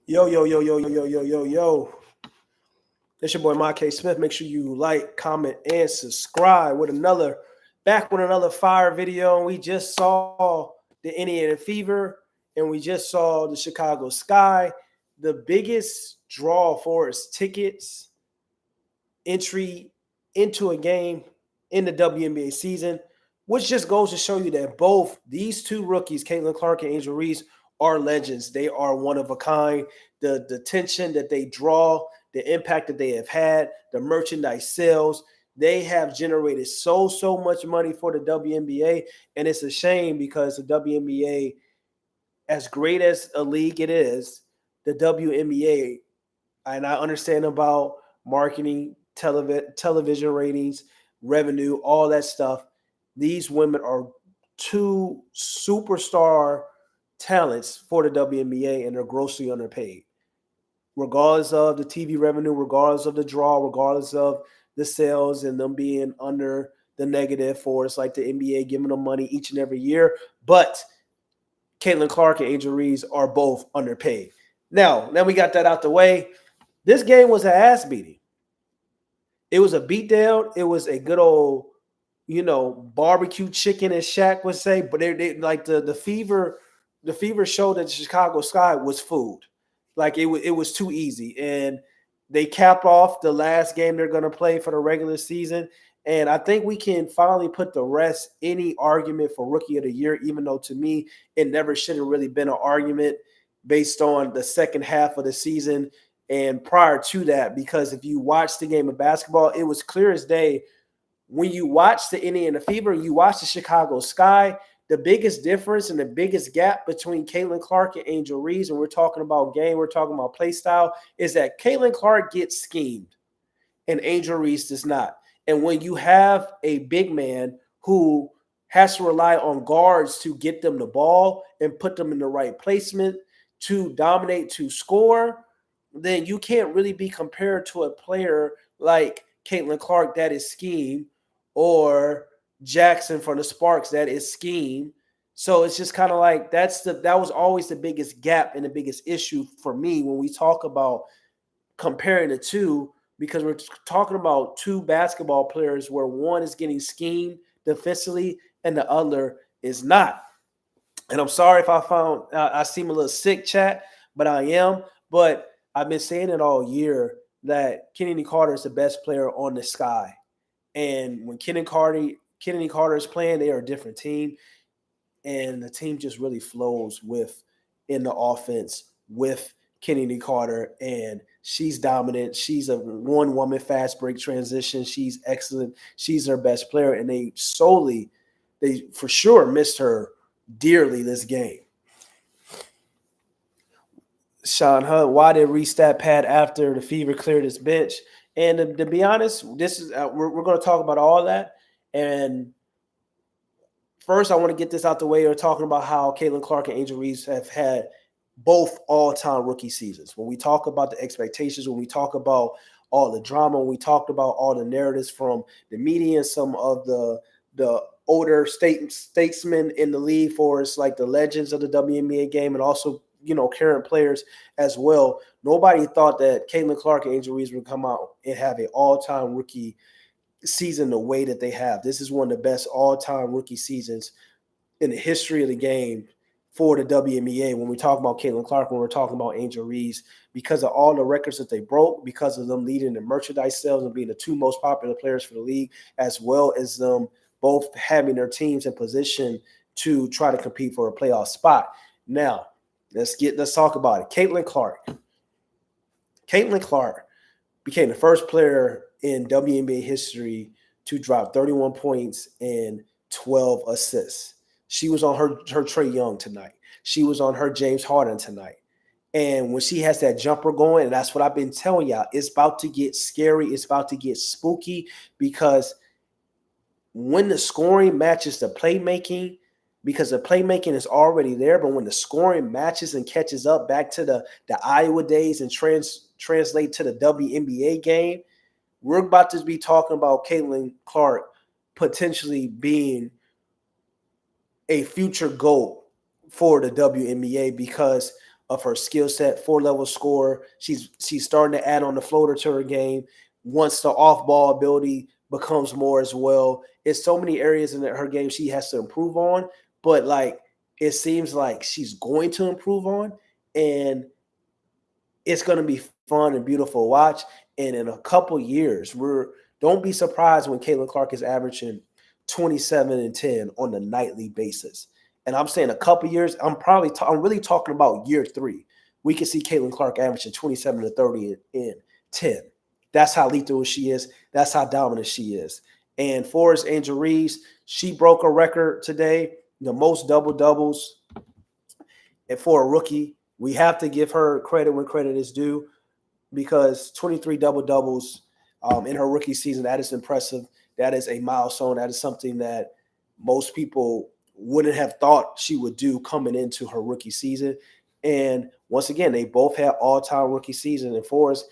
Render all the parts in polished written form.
Yo, yo, yo, yo, yo, yo, yo, yo, yo. It's your boy, K. Smith. Make sure you like, comment, and subscribe back with another fire video. We just saw the Indiana Fever and we just saw the Chicago Sky. The biggest draw for its tickets, entry into a game in the WNBA season, which just goes to show you that both these two rookies, CaitlinClark and Angel Reese, are legends. They are one of a kind. The attention that they draw, the impact that they have had, the merchandise sales, they have generated so much money for the WNBA. And it's a shame because the WNBA, as great as a league it is, the WNBA, and I understand about marketing, television ratings, revenue, all that stuff. These women are two superstar talents for the WNBA, and they're grossly underpaid. Regardless of the TV revenue, regardless of the draw, regardless of the sales and them being under the negative for it's like the NBA giving them money each and every year. But CaitlinClark and Angel Reese are both underpaid. Now we got that out the way. This game was an ass beating. It was a beatdown. It was a good old, barbecue chicken, as Shaq would say. But they like the Fever showed that the Chicago Sky was food. Like it was too easy. And they capped off the last game they're going to play for the regular season. And I think we can finally put to rest any argument for Rookie of the Year, even though to me it never should have really been an argument based on the second half of the season and prior to that, because if you watch the game of basketball, it was clear as day. When you watch the Indiana Fever, you watch the Chicago Sky, the biggest difference and the biggest gap between CaitlinClark and Angel Reese, and we're talking about game, we're talking about play style, is that CaitlinClark gets schemed and Angel Reese does not. And when you have a big man who has to rely on guards to get them the ball and put them in the right placement to dominate, to score, then you can't really be compared to a player like CaitlinClark that is scheme, or Jackson from the Sparks that is scheme. So it's just kind of like that was always the biggest gap and the biggest issue for me when we talk about comparing the two, because we're talking about two basketball players where one is getting schemed defensively and the other is not. And I'm sorry if I seem a little sick, chat, but I am. But I've been saying it all year that Kennedy Carter is the best player on the Sky. And when Kennedy Carter is playing, they are a different team. And the team just really flows in the offense with Kennedy Carter. And she's dominant. She's a one-woman fast break transition. She's excellent. She's their best player. And they for sure missed her dearly this game. Sean Hunt, why did Reese stat pad after the Fever cleared his bench? And to be honest, this is we're going to talk about all that. And first, I want to get this out the way. We're talking about how CaitlinClark and Angel Reese have had both all-time rookie seasons. When we talk about the expectations, when we talk about all the drama, when we talked about all the narratives from the media and some of the older statesmen in the league for us, like the legends of the WNBA game, and also current players as well. Nobody thought that CaitlinClark and Angel Reese would come out and have an all-time rookie season the way that they have. This is one of the best all-time rookie seasons in the history of the game for the WNBA. When we talk about CaitlinClark, when we're talking about Angel Reese, because of all the records that they broke, because of them leading the merchandise sales and being the two most popular players for the league, as well as them both having their teams in position to try to compete for a playoff spot. Now, let's talk about it. CaitlinClark became the first player in WNBA history to drop 31 points and 12 assists. She was on her Trae Young tonight. She was on her James Harden tonight. And when she has that jumper going, and that's what I've been telling y'all, it's about to get scary. It's about to get spooky, because when the scoring matches the playmaking, because the playmaking is already there, but when the scoring matches and catches up back to the Iowa days and translate to the WNBA game, we're about to be talking about CaitlinClark potentially being a future GOAT for the WNBA, because of her skill set, 4-level scorer. She's starting to add on the floater to her game. Once the off-ball ability becomes more as well. It's so many areas in her game she has to improve on, but like it seems like she's going to improve on, and it's going to be fun and beautiful to watch. And in a couple years, don't be surprised when CaitlinClark is averaging 27 and 10 on a nightly basis. And I'm saying a couple years, I'm really talking about year 3. We can see CaitlinClark averaging 27 to 30 and 10. That's how lethal she is. That's how dominant she is. And for us, Angel Reese, she broke a record today, the most double-doubles. And for a rookie, we have to give her credit when credit is due, because 23 double-doubles in her rookie season, that is impressive. That is a milestone. That is something that most people wouldn't have thought she would do coming into her rookie season. And once again, they both had all-time rookie season. And for us,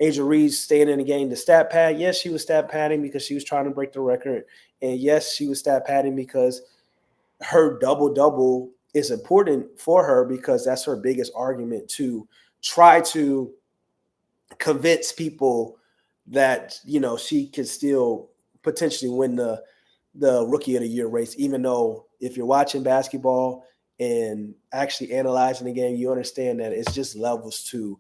Angel Reese staying in the game, the stat pad, yes, she was stat padding because she was trying to break the record. And yes, she was stat padding because her double-double is important for her, because that's her biggest argument to try to convince people that, she can still potentially win the Rookie of the Year race, even though if you're watching basketball and actually analyzing the game, you understand that it's just levels to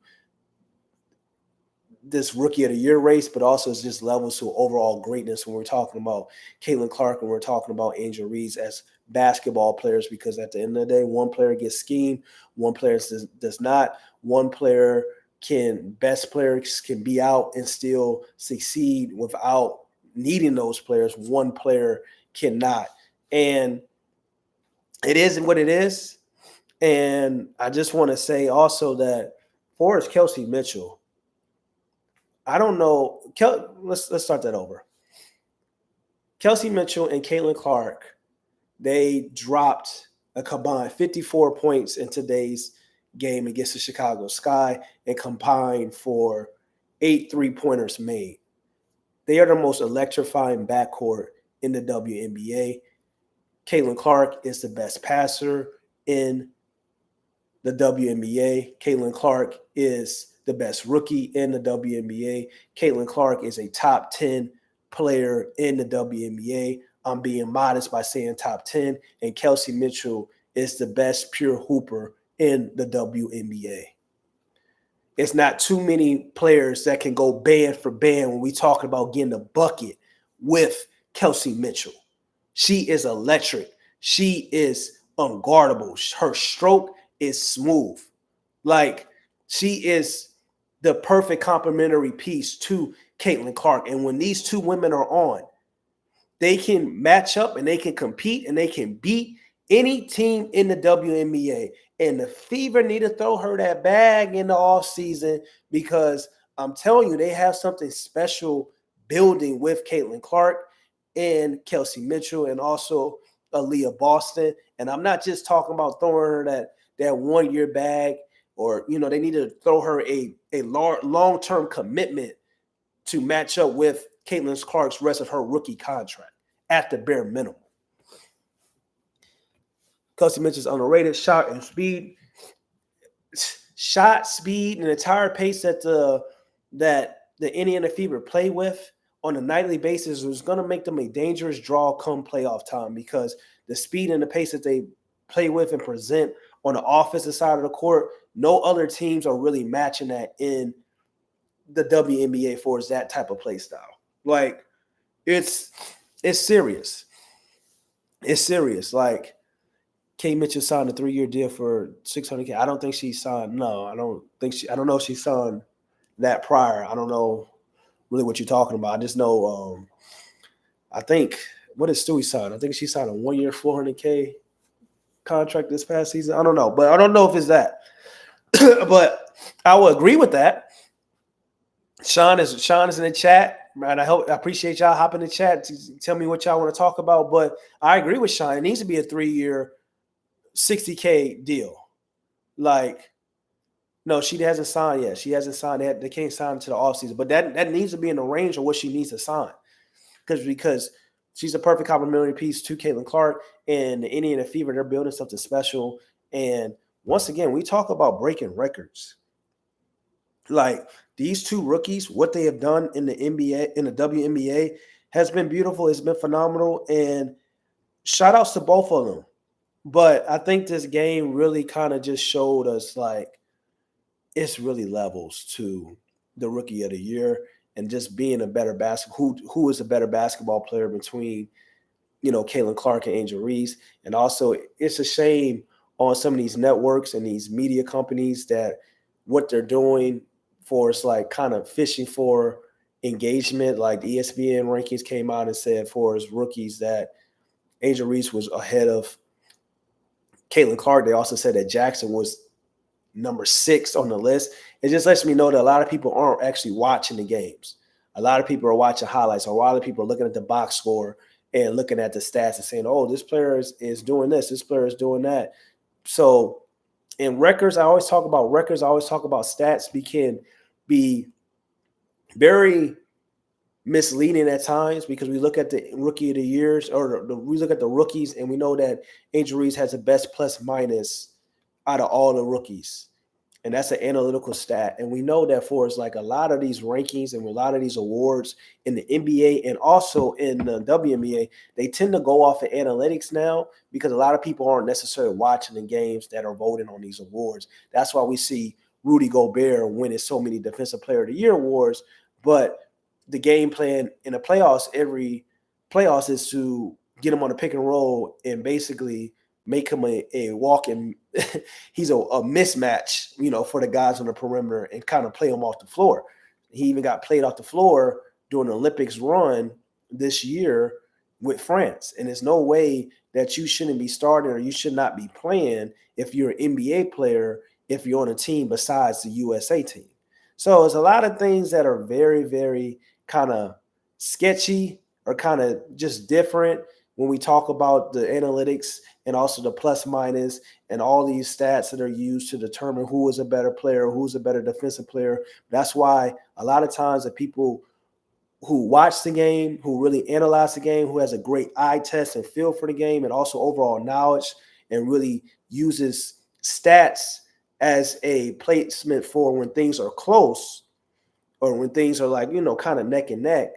this Rookie of the Year race, but also it's just levels to overall greatness when we're talking about CaitlinClark and we're talking about Angel Reese as basketball players, because at the end of the day, one player gets schemed, one player does not. Best players can be out and still succeed without needing those players. One player cannot. And it is what it is. And I just want to say also that for us, Kelsey Mitchell, I don't know. Let's start that over. Kelsey Mitchell and CaitlinClark, they dropped a combined 54 points in today's game against the ChicagoSky and combined for 8 3-pointers made. They are the most electrifying backcourt in the WNBA. CaitlinClark is the best passer in the WNBA. CaitlinClark is the best rookie in the WNBA. CaitlinClark is a top 10 player in the WNBA. I'm being modest by saying top 10. And Kelsey Mitchell is the best pure hooper in the WNBA. It's not too many players that can go band for band when we talk about getting a bucket with Kelsey Mitchell. She is electric. She is unguardable. Her stroke is smooth. Like, she is the perfect complementary piece to CaitlinClark. And when these two women are on, they can match up and they can compete and they can beat any team in the WNBA. And the Fever need to throw her that bag in the offseason, because I'm telling you, they have something special building with CaitlinClark and Kelsey Mitchell and also Aaliyah Boston. And I'm not just talking about throwing her that 1-year bag, or, they need to throw her a long-term commitment to match up with CaitlinClark's rest of her rookie contract at the bare minimum. Kelsey Mitchell's underrated. Shot, speed, and the entire pace that the Indiana Fever play with on a nightly basis is going to make them a dangerous draw come playoff time, because the speed and the pace that they play with and present on the offensive side of the court, no other teams are really matching that in the WNBA for that type of play style. Like, it's serious. It's serious. Like, Kay Mitchell signed a 3-year deal for $600K. I don't think she signed. No, I don't know if she signed that prior. I don't know really what you're talking about. I just know, I think, what did Stewie sign? I think she signed a 1-year $400K contract this past season. I don't know, but I don't know if it's that. But I will agree with that. Sean is in the chat, man. I appreciate y'all hopping in the chat to tell me what y'all want to talk about. But I agree with Sean. It needs to be a 3-year $60K deal. Like, no, she hasn't signed yet. She hasn't signed. They can't sign until the offseason. But that needs to be in the range of what she needs to sign. Because she's a perfect complementary piece to CaitlinClark, and the Indiana Fever, they're building something special. And once again, we talk about breaking records. Like these two rookies, what they have done in the NBA, in the WNBA, has been beautiful. It's been phenomenal. And shout outs to both of them. But I think this game really kind of just showed us like it's really levels to the rookie of the year and just being a better basketball. Who is a better basketball player between, CaitlinClark and Angel Reese. And also, it's a shame on some of these networks and these media companies that what they're doing for us, like kind of fishing for engagement. Like the ESPN rankings came out and said for his rookies that Angel Reese was ahead of CaitlinClark. They also said that Jackson was number 6 on the list. It just lets me know that a lot of people aren't actually watching the games. A lot of people are watching highlights, or a lot of people are looking at the box score and looking at the stats and saying, oh, this player is doing this player is doing that. So in records, I always talk about records. I always talk about stats. We can be very misleading at times because we look at the rookie of the years, or we look at the rookies, and we know that Angel Reese has the best plus minus out of all the rookies. And that's an analytical stat. And we know that for us, like a lot of these rankings and a lot of these awards in the NBA and also in the WNBA, they tend to go off of analytics now because a lot of people aren't necessarily watching the games that are voting on these awards. That's why we see Rudy Gobert winning so many Defensive Player of the Year awards. But the game plan in the playoffs, every playoffs, is to get him on a pick and roll and basically make him a walking he's a mismatch, for the guys on the perimeter and kind of play him off the floor. He even got played off the floor during the Olympics run this year with France. And there's no way that you shouldn't be starting or you should not be playing if you're an NBA player, if you're on a team besides the USA team. So it's a lot of things that are very, very kind of sketchy or kind of just different when we talk about the analytics and also the plus minus and all these stats that are used to determine who is a better player, who's a better defensive player. That's why a lot of times the people who watch the game, who really analyze the game, who has a great eye test and feel for the game and also overall knowledge and really uses stats as a placement for when things are close or when things are like, kind of neck and neck.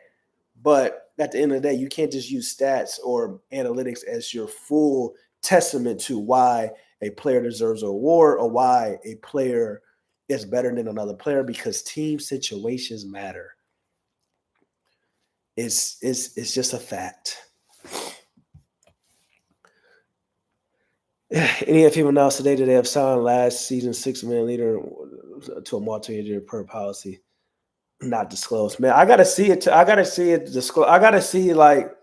But at the end of the day, you can't just use stats or analytics as your full testament to why a player deserves an award or why a player is better than another player, because team situations matter. It's just a fact. Any people announced today that they have signed last season's $6 million leader to a multi-year per policy. Not disclosed, man. I gotta see it. I gotta see it disclosed. I gotta see, like,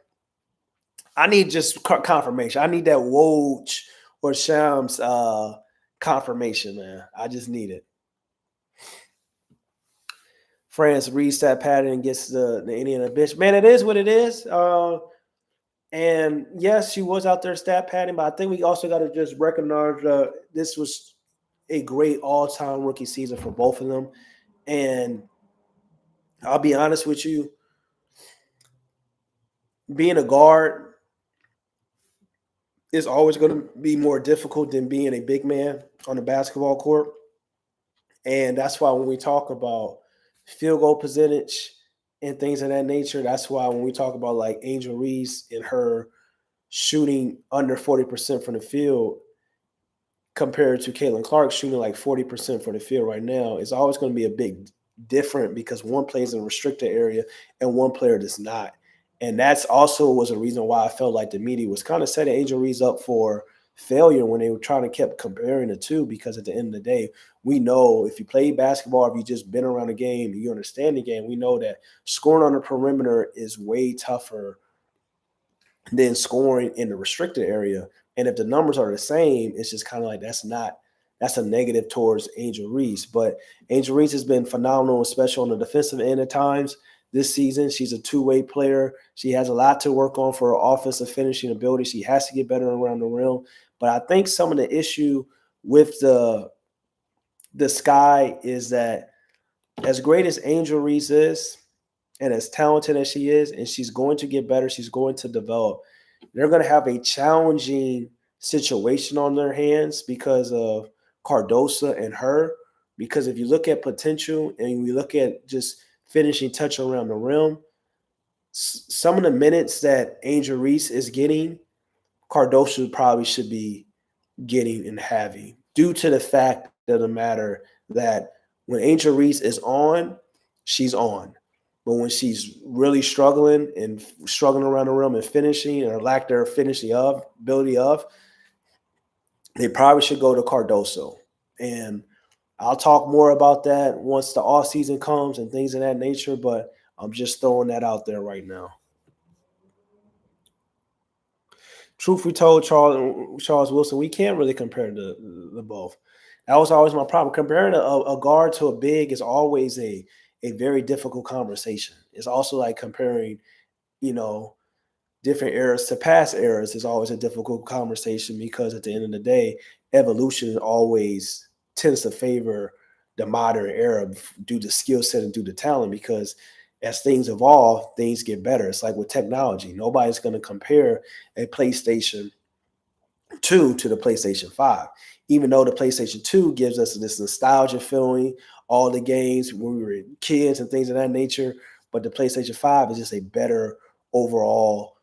I need just confirmation. I need that Woj or Shams confirmation, man. I just need it. France reads that pattern and gets the Indiana bitch. Man, it is what it is. And yes, she was out there stat padding, but I think we also got to just recognize this was a great all-time rookie season for both of them. And I'll be honest with you, being a guard is always going to be more difficult than being a big man on the basketball court. And that's why when we talk about field goal percentage and things of that nature, that's why when we talk about like Angel Reese and her shooting under 40% from the field compared to CaitlinClark shooting like 40% for the field right now, it's always going to be a big different because one plays in a restricted area and one player does not. And that's also was a reason why I felt like the media was kind of setting Angel Reese up for failure when they were trying to keep comparing the two, because at the end of the day, we know if you play basketball, if you just been around the game, you understand the game, we know that scoring on the perimeter is way tougher than scoring in the restricted area. And if the numbers are the same, it's just kind of like that's a negative towards Angel Reese. But Angel Reese has been phenomenal, especially on the defensive end at times this season. She's a two-way player. She has a lot to work on for her offensive finishing ability. She has to get better around the rim. But I think some of the issue with the Sky is that as great as Angel Reese is and as talented as she is, and she's going to get better, she's going to develop, they're going to have a challenging situation on their hands because of Cardosa and her, because if you look at potential and we look at just finishing touch around the rim, some of the minutes that Angel Reese is getting, Cardosa probably should be getting and having, due to the fact of the matter that when Angel Reese is on, she's on. But when she's really struggling and struggling around the rim and finishing, or lack their finishing of ability of, they probably should go to Cardoso. And I'll talk more about that once the off season comes and things of that nature, but I'm just throwing that out there right now. Truth be told, Charles Wilson, we can't really compare the both. That was always my problem. Comparing a guard to a big is always a very difficult conversation. It's also like comparing, you know, different eras to past eras is always a difficult conversation, because at the end of the day, evolution always tends to favor the modern era due to skill set and due to talent, because as things evolve, things get better. It's like with technology. Nobody's going to compare a PlayStation 2 to the PlayStation 5, even though the PlayStation 2 gives us this nostalgia feeling, all the games when we were kids and things of that nature. But the PlayStation 5 is just a better overall,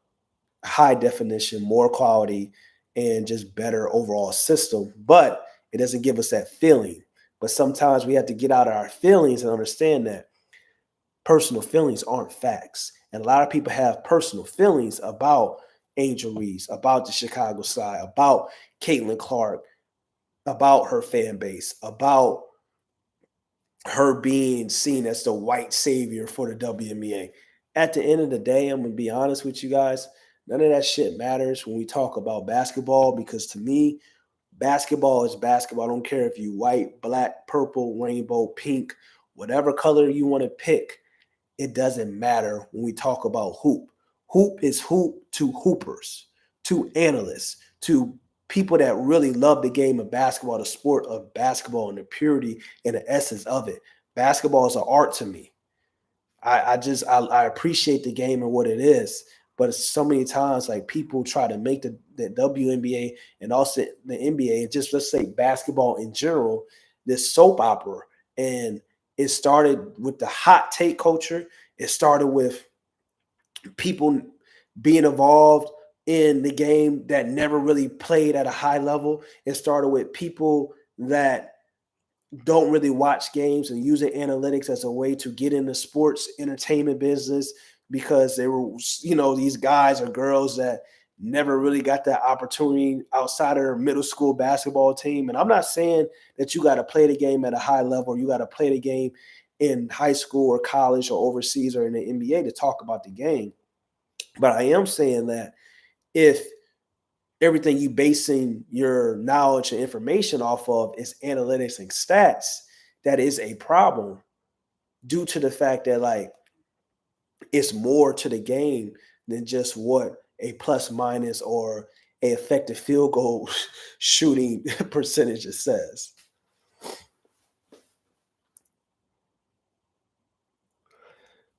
high definition, more quality, and just better overall system. But it doesn't give us that feeling. But sometimes we have to get out of our feelings and understand that personal feelings aren't facts. And a lot of people have personal feelings about Angel Reese, about the Chicago Sky, about CaitlinClark, about her fan base, about her being seen as the white savior for the WNBA. At the end of the day, I'm going to be honest with you guys, none of that shit matters when we talk about basketball, because to me, basketball is basketball. I don't care if you white, black, purple, rainbow, pink, whatever color you want to pick. It doesn't matter when we talk about hoop. Hoop is hoop to hoopers, to analysts, to people that really love the game of basketball, the sport of basketball, and the purity and the essence of it. Basketball is an art to me. I appreciate the game and what it is, but so many times like people try to make the WNBA and also the NBA, and just let's say basketball in general, this soap opera. And it started with the hot take culture. It started with people being involved in the game that never really played at a high level. It started with people that don't really watch games and using analytics as a way to get in the sports entertainment business, because they were, these guys or girls that never really got that opportunity outside of their middle school basketball team. And I'm not saying that you got to play the game at a high level, or you got to play the game in high school or college or overseas or in the NBA to talk about the game. But I am saying that if everything you basing your knowledge and information off of is analytics and stats, that is a problem, due to the fact that like it's more to the game than just what a plus minus or a effective field goal shooting percentage says.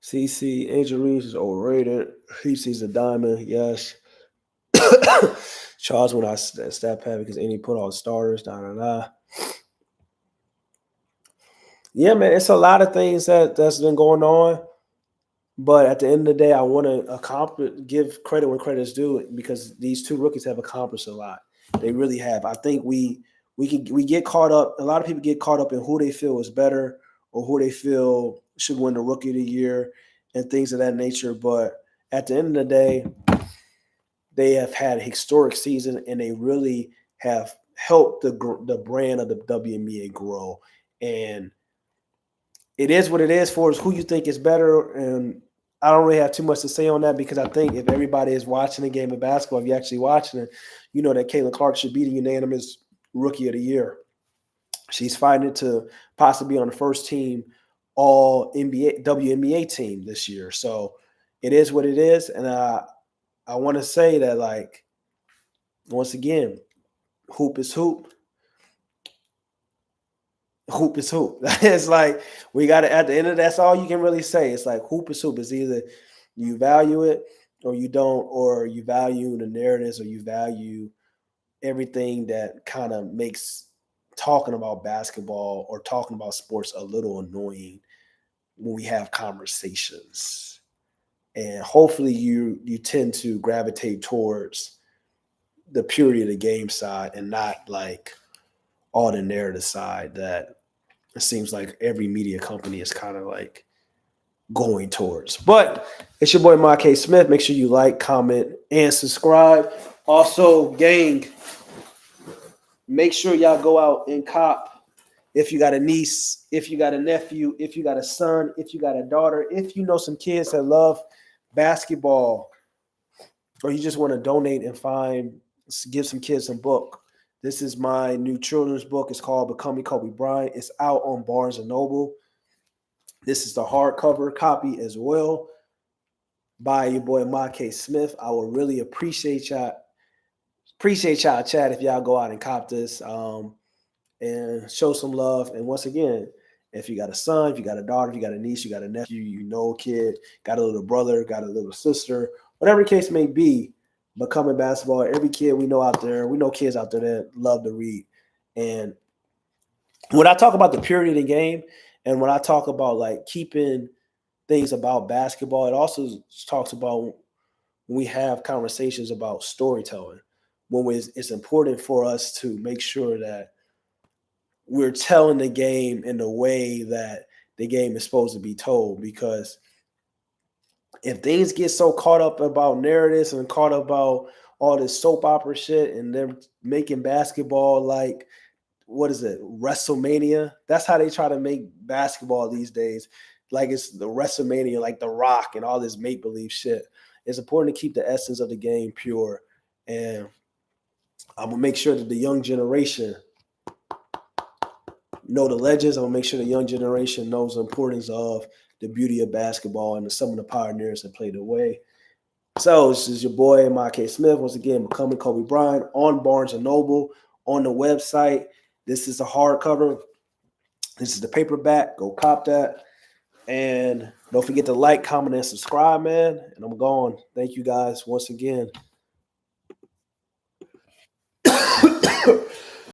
CC Angel Reese is overrated. He sees a diamond, yes. Charles when I stat pad because any put all starters, da da da. Yeah, man, it's a lot of things that's been going on. But at the end of the day, I want to give credit when credit is due, because these two rookies have accomplished a lot. They really have. I think we get caught up. A lot of people get caught up in who they feel is better or who they feel should win the Rookie of the Year and things of that nature. But at the end of the day, they have had a historic season, and they really have helped the brand of the WNBA grow. And it is what it is for us, who you think is better. And I don't really have too much to say on that, because I think if everybody is watching a game of basketball, if you're actually watching it, you know that CaitlinClark should be the unanimous Rookie of the Year. She's fighting to possibly be on the first team all NBA WNBA team this year. So it is what it is. And I want to say that, like, once again, hoop is hoop. Hoop is hoop. It's like we got to, at the end of that's all you can really say. It's like hoop is hoop. It's either you value it or you don't, or you value the narratives, or you value everything that kind of makes talking about basketball or talking about sports a little annoying when we have conversations. And hopefully you tend to gravitate towards the purity of the game side and not like all the narrative side that it seems like every media company is kind of like going towards. But it's your boy Mike K. Smith. Make sure you like, comment, and subscribe. Also, gang, make sure y'all go out and cop. If you got a niece, if you got a nephew, if you got a son, if you got a daughter, if you know some kids that love basketball, or you just want to donate and give some kids a book. This is my new children's book. It's called Becoming Kobe Bryant. It's out on Barnes & Noble. This is the hardcover copy as well by your boy Ma K. Smith. I will really appreciate y'all, chat, if y'all go out and cop this and show some love. And once again, if you got a son, if you got a daughter, if you got a niece, you got a nephew, you know a kid, got a little brother, got a little sister, whatever the case may be, becoming basketball, every kid we know out there, we know kids out there that love to read. And when I talk about the purity of the game and when I talk about like keeping things about basketball, it also talks about when we have conversations about storytelling, when it's important for us to make sure that we're telling the game in the way that the game is supposed to be told. Because if things get so caught up about narratives and caught up about all this soap opera shit and they're making basketball like, what is it, WrestleMania? That's how they try to make basketball these days. Like it's the WrestleMania, like The Rock and all this make-believe shit. It's important to keep the essence of the game pure. And I'm going to make sure that the young generation know the legends. I'm going to make sure the young generation knows the importance of the beauty of basketball and some of the pioneers that played the way. So this is your boy, Mike K. Smith. Once again, Becoming Kobe Bryant on Barnes & Noble, on the website. This is a hardcover. This is the paperback. Go cop that. And don't forget to like, comment, and subscribe, man. And I'm gone. Thank you guys once again.